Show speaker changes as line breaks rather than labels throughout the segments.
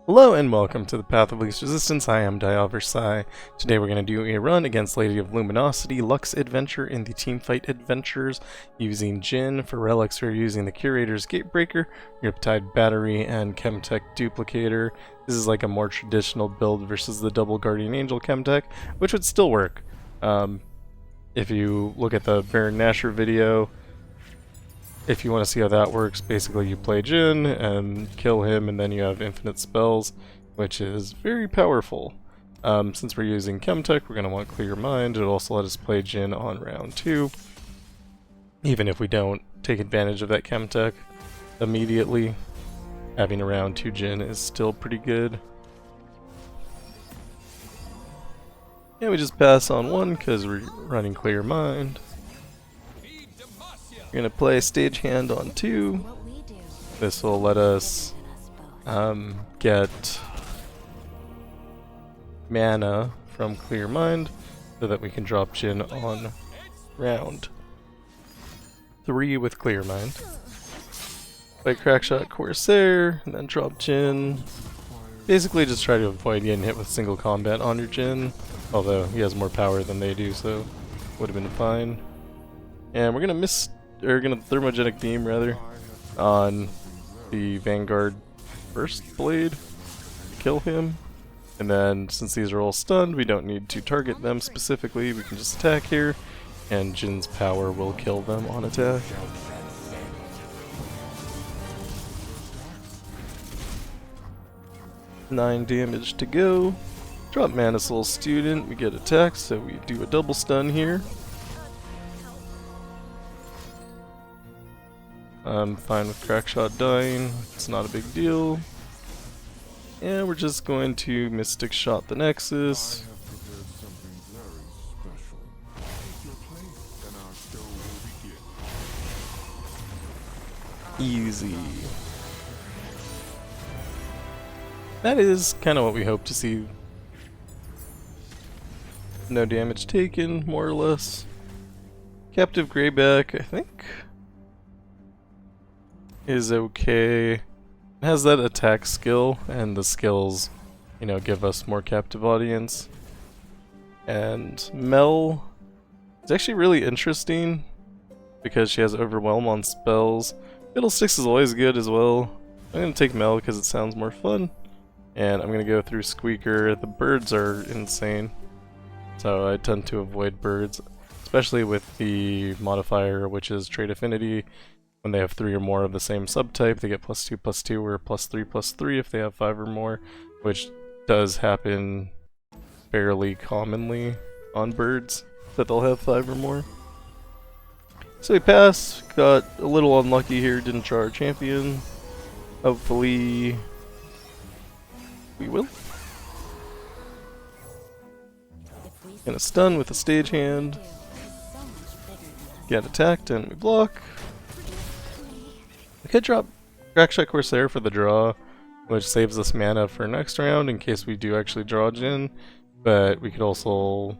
Hello and welcome to the Path of Least Resistance. I am Diaversai. Today we're going to do a run against Lady of Luminosity Lux Adventure in the Teamfight Adventures using Jhin. For Relics we're using the Curator's Gatebreaker, Riptide Battery, and Chemtech Duplicator. This is like a more traditional build versus the double Guardian Angel Chemtech, which would still work. If you look at the Baron Nashor video, if you want to see how that works, basically you play Jhin and kill him and then you have infinite spells, which is very powerful. Since we're using Chemtech, we're going to want Clear Mind. It'll also let us play Jhin on round 2, even if we don't take advantage of that Chemtech immediately. Having a round 2 Jhin is still pretty good. Yeah, we just pass on 1 because we're running Clear Mind. We're going to play Stagehand on 2. This will let us get mana from Clear Mind so that we can drop Jhin on round 3 with Clear Mind. Play Crackshot Corsair and then drop Jhin. Basically just try to avoid getting hit with single combat on your Jhin, although he has more power than they do, so would have been fine. And we're going to Thermogenic Beam rather on the Vanguard first blade, kill him, and then since these are all stunned we don't need to target them specifically, we can just attack here and Jin's power will kill them on attack. Nine damage to go. Drop Mana Soul Student, we get attacked, so we do a double stun here. I'm fine with Crackshot dying, it's not a big deal. And we're just going to Mystic Shot the Nexus. Easy. That is kind of what we hope to see. No damage taken, more or less. Captive Greyback, I think, is okay. It has that attack skill, and the skills, you know, give us more captive audience. And Mel is actually really interesting because she has Overwhelm on spells. Fiddlesticks is always good as well. I'm gonna take Mel because it sounds more fun, and I'm gonna go through Squeaker. The birds are insane, so I tend to avoid birds, especially with the modifier, which is Trait Affinity. When they have 3 or more of the same subtype, they get +2/+2 or +3/+3 if they have 5 or more, which does happen fairly commonly on birds, that they'll have 5 or more. So we pass, got a little unlucky here, didn't draw our champion. Hopefully we will. Gonna stun with a Stagehand. Get attacked and we block. We could drop Crackshot Corsair for the draw, which saves us mana for next round in case we do actually draw Jhin, but we could also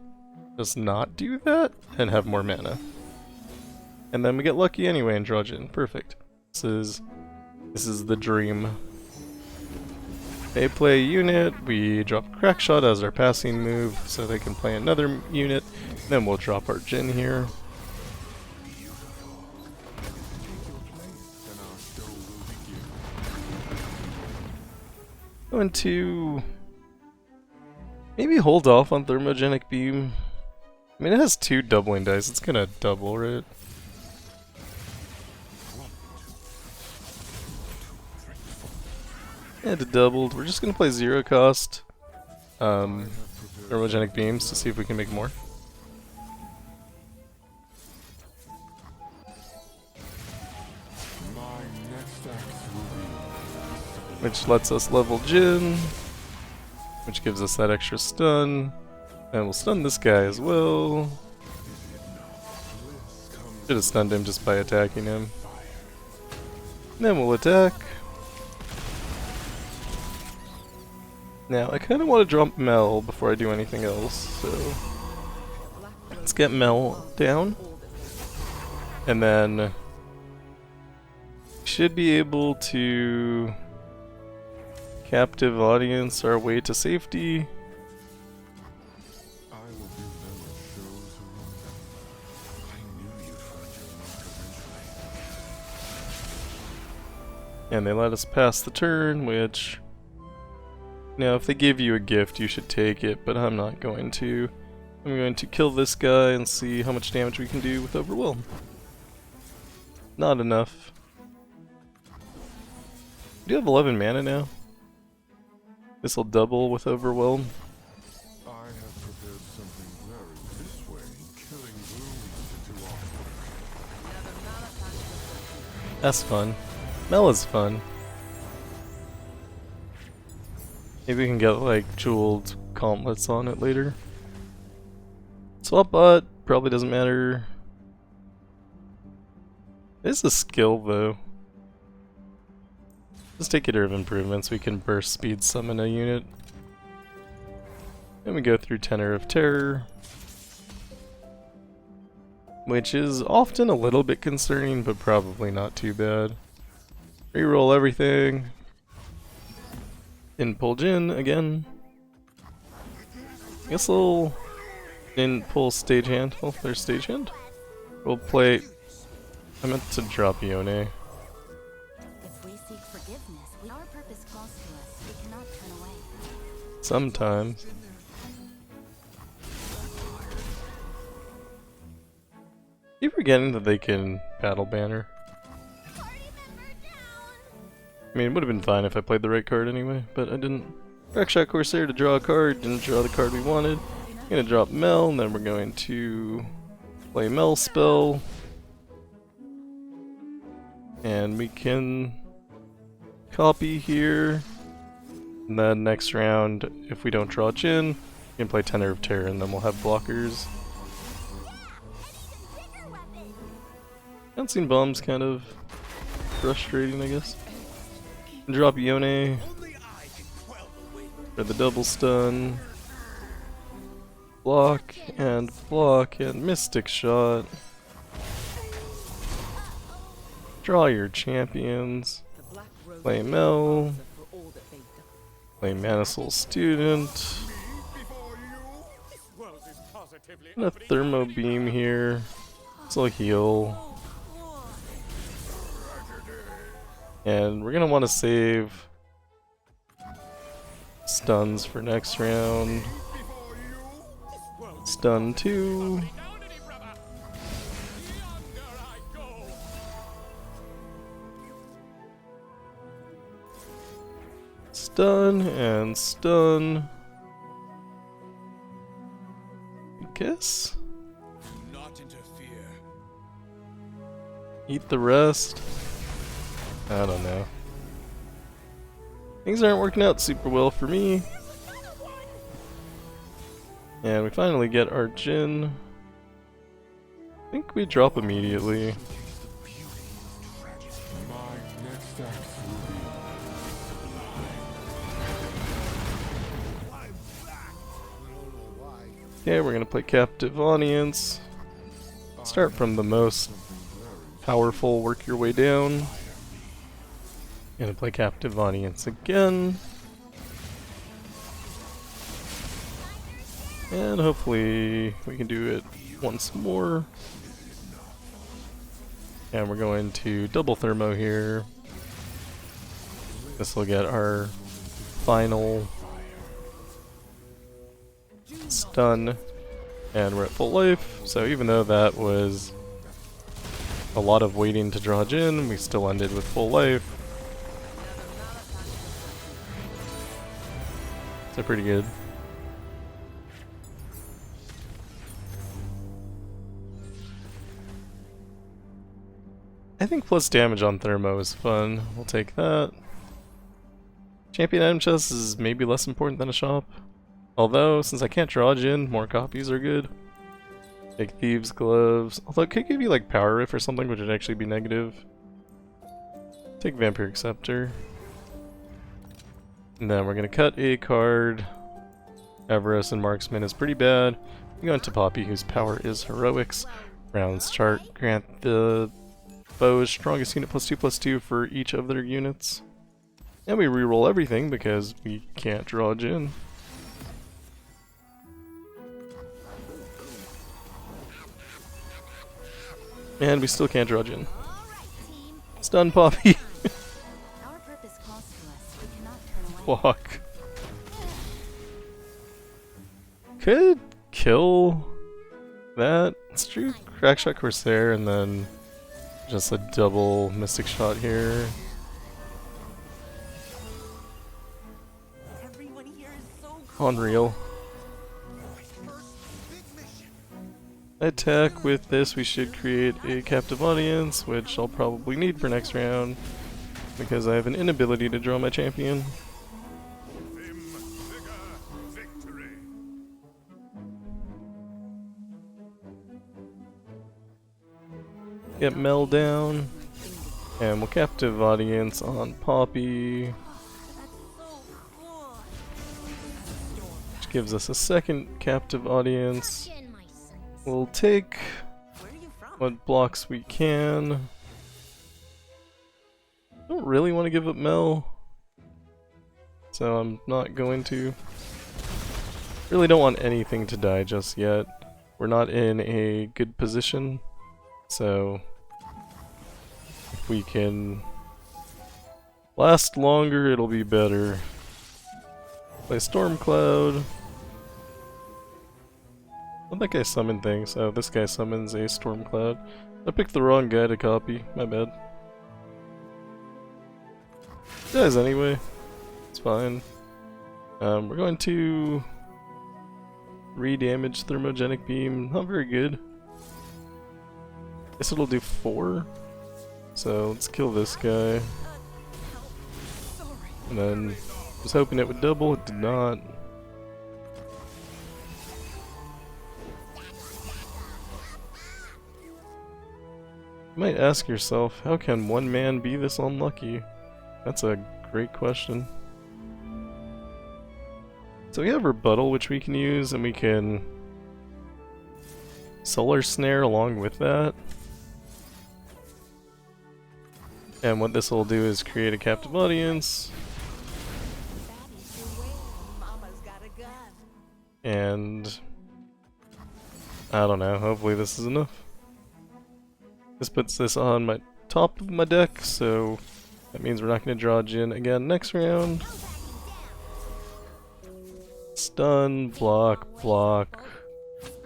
just not do that and have more mana. And then we get lucky anyway and draw Jhin. Perfect. This is the dream. They play unit, we drop Crackshot as our passing move so they can play another unit, then we'll drop our Jhin here. Going to maybe hold off on Thermogenic Beam. I mean, it has 2 doubling dice, it's gonna double, right? And it doubled. We're just gonna play 0 cost Thermogenic Beams to see if we can make more. Which lets us level Jhin, which gives us that extra stun, and we'll stun this guy as well. Should have stunned him just by attacking him. And then we'll attack. Now I kind of want to drop Mel before I do anything else, so let's get Mel down, and then should be able to Captive audience our way to safety.
I will give them a show to run. I knew you'd find your mark eventually.
And they let us pass the turn, which... Now, if they give you a gift, you should take it, but I'm not going to. I'm going to kill this guy and see how much damage we can do with Overwhelm. Not enough. Do you have 11 mana now? This will double with Overwhelm.
I have prepared something very this way, killing wounds into offering.
That's fun. Mel is fun. Maybe we can get like jeweled gauntlets on it later. Swap bot probably doesn't matter. It is a skill though. Let's take iterative improvements. We can burst speed summon a unit. Then we go through Tenor of Terror, which is often a little bit concerning, but probably not too bad. Reroll everything. Didn't pull Jhin again. I guess we'll didn't pull Stagehand. Oh, there's Stagehand. We'll play. I meant to drop Yone.
If we seek forgiveness, our purpose calls to us. We cannot turn away.
Sometimes. Keep forgetting that they can battle banner. I mean, it would have been fine if I played the right card anyway, but I didn't. Backshot Corsair to draw a card, didn't draw the card we wanted. I'm gonna drop Mel, and then we're going to play Mel spell. And we can copy here. And then next round, if we don't draw Jhin, we can play Tenor of Terror, and then we'll have blockers. Bouncing bomb's kind of frustrating, I guess. Drop Yone for the double stun. Block and Mystic Shot. Draw your champions. Play Mel. Play Manisoul Student. And a Thermo Beam here. This will heal. And we're gonna want to save stuns for next round. Stun 2. Stun and stun. I guess.
Not interfere.
Eat the rest. I don't know. Things aren't working out super well for me. And we finally get our Jhin. I think we drop immediately.
My next act will be
Okay, we're gonna play Captive Audience. Start from the most powerful, work your way down. Gonna play Captive Audience again. And hopefully we can do it once more. And we're going to double Thermo here. This will get our final stun. And we're at full life. So even though that was a lot of waiting to draw Jhin, we still ended with full life. So pretty good. I think plus damage on Thermo is fun. We'll take that. Champion item chest is maybe less important than a shop. Although, since I can't draw Jhin, more copies are good. Take Thieves' Gloves. Although it could give you like Power Riff or something, which would actually be negative. Take Vampiric Scepter. And then we're gonna cut a card. Everest and Marksman is pretty bad. We go into Poppy, whose power is Heroics. Rounds chart grant the foe's strongest unit +2/+2 for each of their units. And we reroll everything because we can't draw Jhin. And we still can't draw Jhin. Stun Poppy.
Our purpose calls to us. We cannot turn away.
Walk. Could kill that. It's true. Crackshot Corsair and then just a double Mystic Shot here.
Everyone here is so cool.
Unreal. Attack with this, we should create a captive audience, which I'll probably need for next round because I have an inability to draw my champion. Get Mel down, and we'll captive audience on Poppy, which gives us a second captive audience. We'll take what blocks we can. I don't really want to give up Mel, so I'm not going to. Really don't want anything to die just yet. We're not in a good position, so if we can last longer, it'll be better. Play Stormcloud. Well, that guy summoned things, so this guy summons a Stormcloud. I picked the wrong guy to copy, my bad. Dies anyway, it's fine. We're going to re-damage Thermogenic Beam, not very good. Guess it'll do 4. So let's kill this guy. And then, was hoping it would double, it did not. You might ask yourself, how can one man be this unlucky? That's a great question. So we have Rebuttal, which we can use, and we can Solar Snare along with that. And what this will do is create a captive audience. And I don't know, hopefully this is enough. This puts this on my top of my deck, so that means we're not going to draw Jhin again next round. Stun, block, block,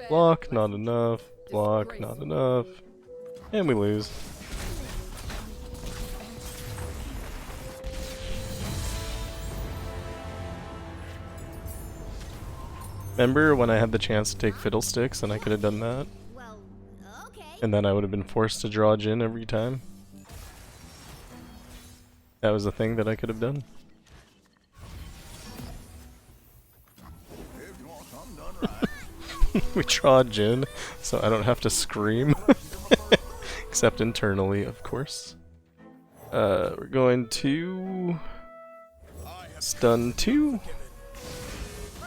block, not enough, block, not enough, and we lose. Remember when I had the chance to take Fiddlesticks and I could have done that?
Well, okay.
And then I would have been forced to draw Jhin every time? That was a thing that I could have done. We draw Jhin, so I don't have to scream. Except internally, of course. We're going to stun 2.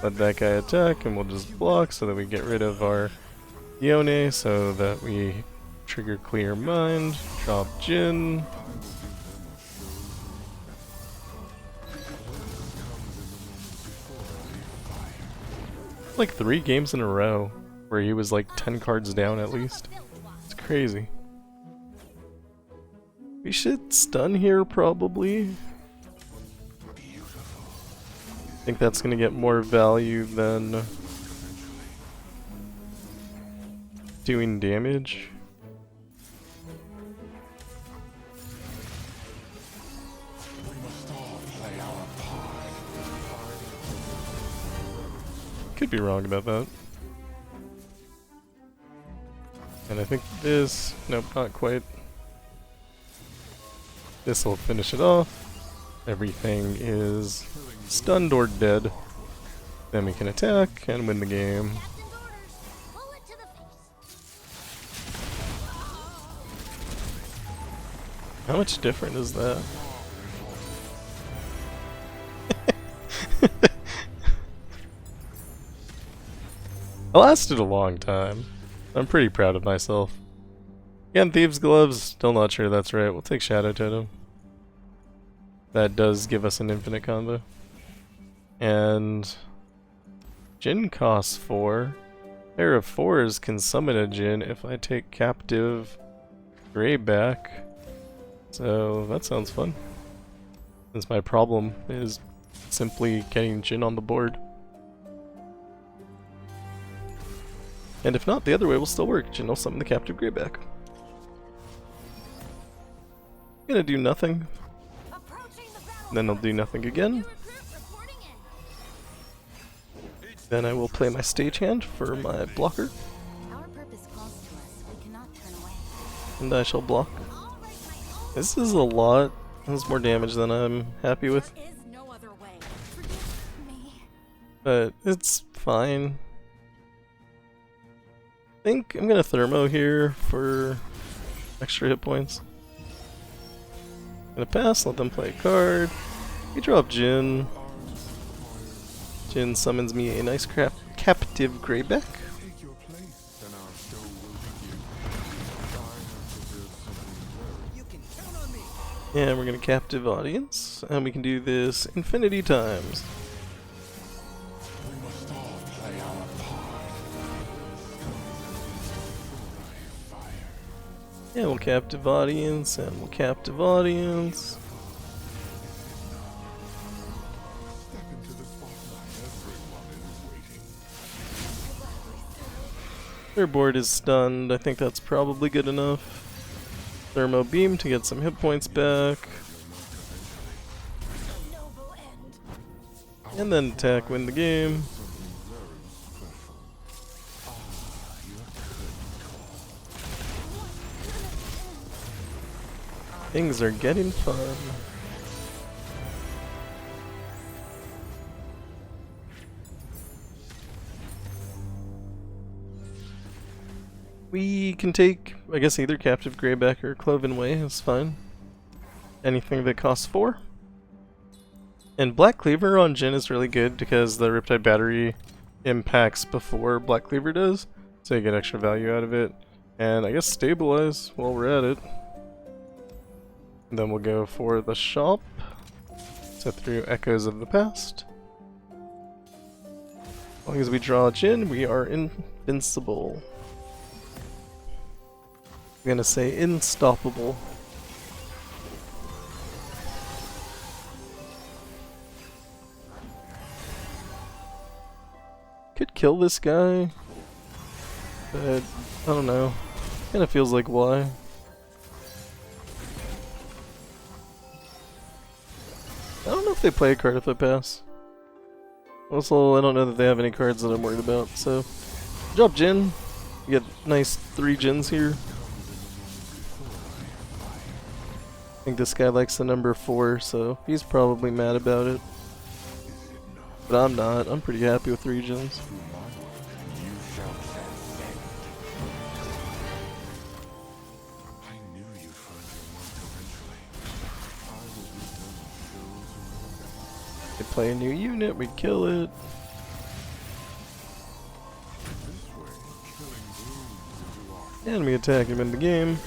Let that guy attack, and we'll just block so that we get rid of our Yone, so that we trigger Clear Mind, drop Jhin. Like 3 games in a row where he was like 10 cards down at least. It's crazy. We should stun here probably. I think that's gonna get more value than doing damage. Could be wrong about that. And I think this, nope, not quite. This will finish it off. Everything is stunned or dead. Then we can attack and win the game. How much different is that? I lasted a long time. I'm pretty proud of myself. Again, Thieves' Gloves, still not sure that's right. We'll take Shadow Totem. that does give us an infinite combo. And Jhin costs 4. Pair of 4s can summon a Jhin if I take captive Gray back. So that sounds fun. Since my problem is simply getting Jhin on the board. And if not, the other way will still work. Jhin will summon the captive Gray back. Gonna do nothing. Then I'll do nothing again. Then I will play my Stagehand for my blocker.
Our purpose calls to us. We cannot turn away.
And I shall block. This is a lot. That's more damage than I'm happy with.
There is no other way. Forgive me.
But it's fine. I think I'm gonna Thermo here for extra hit points. Gonna pass, let them play a card. We drop Jhin. Jhin summons me a nice captive Gray back.
Take your place, and our show will begin. I have to build something very. You can count on me.
And we're gonna captive audience, and we can do this infinity times.
We must all play our part. Fire.
Yeah, we'll captive audience, and we'll captive audience.
Step into the spotlight. Everyone is waiting.
Their board is stunned. I think that's probably good enough. Thermo beam to get some hit points back.
Noble end.
And then attack, win the game. Things are getting fun. We can take, I guess, either Captive Greyback or Cloven Way is fine. Anything that costs 4. And Black Cleaver on Jhin is really good because the Riptide Battery impacts before Black Cleaver does, so you get extra value out of it. And I guess Stabilize while we're at it. And then we'll go for the shop. Set through Echoes of the Past. As long as we draw Jhin, we are invincible. I'm gonna say unstoppable. Could kill this guy, but I don't know. Kinda feels like why. I don't know if they play a card if I pass. Also, I don't know that they have any cards that I'm worried about, so drop Jhin. You get nice 3 Jhins here. I think this guy likes the number 4, so he's probably mad about it. But I'm not. I'm pretty happy with 3 Jhins.
You shall transcend. I knew you'd find your mark eventually. I will be done with shows.
They play a new unit, we kill it.
This way, killing blooms into our
And we attack him in the game.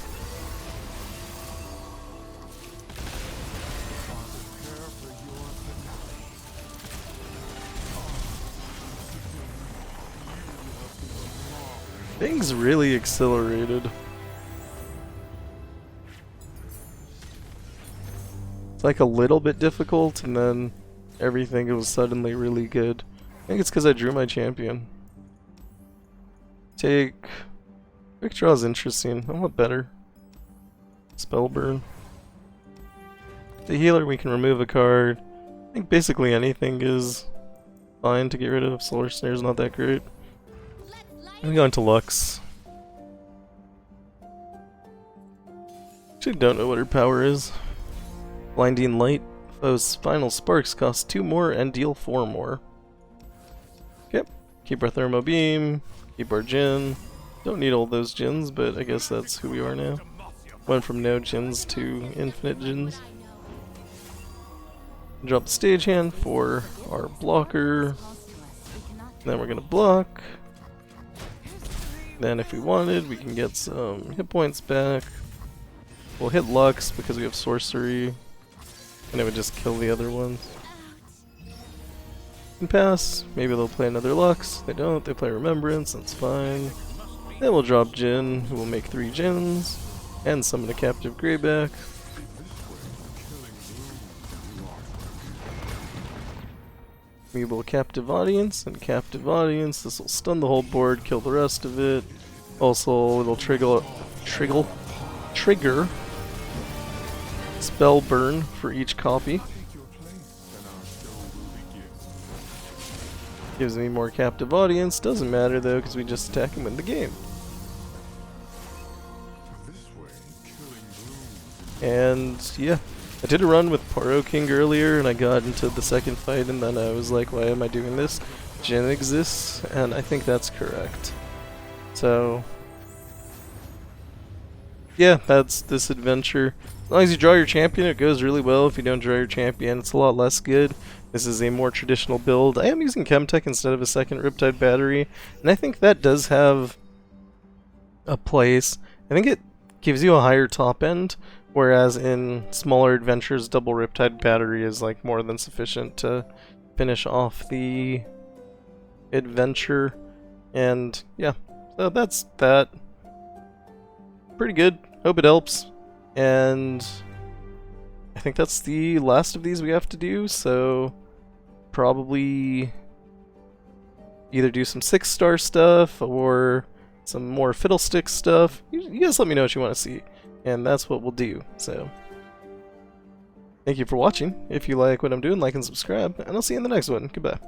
prepare for your finale.
Things really accelerated. It's like a little bit difficult, and then everything was suddenly really good. I think it's because I drew my champion. Take... Quick Draw is interesting. I want better. Spellburn. The healer, we can remove a card. I think basically anything is fine to get rid of. Solar Snare's not that great. We go into Lux. Actually don't know what her power is. Blinding Light. Those final sparks cost 2 more and deal 4 more. Yep. Keep our Thermo Beam. Keep our Jhin. Don't need all those Jhins, but I guess that's who we are now. Went from no Jhins to infinite Jhins. Drop the Stagehand for our blocker. Then we're gonna block. Then if we wanted, we can get some hit points back. We'll hit Lux because we have sorcery. and it would just kill the other ones. And pass. Maybe they'll play another Lux. They don't. They play Remembrance. That's fine. Then we'll drop Jhin, who will make 3 Jhins, and summon a Captive Greyback. We will Captive Audience and Captive Audience. This will stun the whole board, kill the rest of it. Also, it'll trigger Spell Burn for each copy. Gives me more Captive Audience. Doesn't matter though, because we just attack and win the game. And yeah, I did a run with Paro King earlier, and I got into the second fight, and then I was like, why am I doing this? Jhin exists, and I think that's correct. So yeah, that's this adventure. As long as you draw your champion, it goes really well. If you don't draw your champion, it's a lot less good. This is a more traditional build. I am using Chemtech instead of a second Riptide Battery, and I think that does have a place. I think it gives you a higher top end, whereas in smaller adventures, double Riptide Battery is like more than sufficient to finish off the adventure. And yeah, so that's that. Pretty good. Hope it helps. And I think that's the last of these we have to do, so probably either do some 6-star stuff or some more Fiddlestick stuff. You guys let me know what you want to see, and that's what we'll do. So thank you for watching. If you like what I'm doing, like and subscribe, and I'll see you in the next one. Goodbye.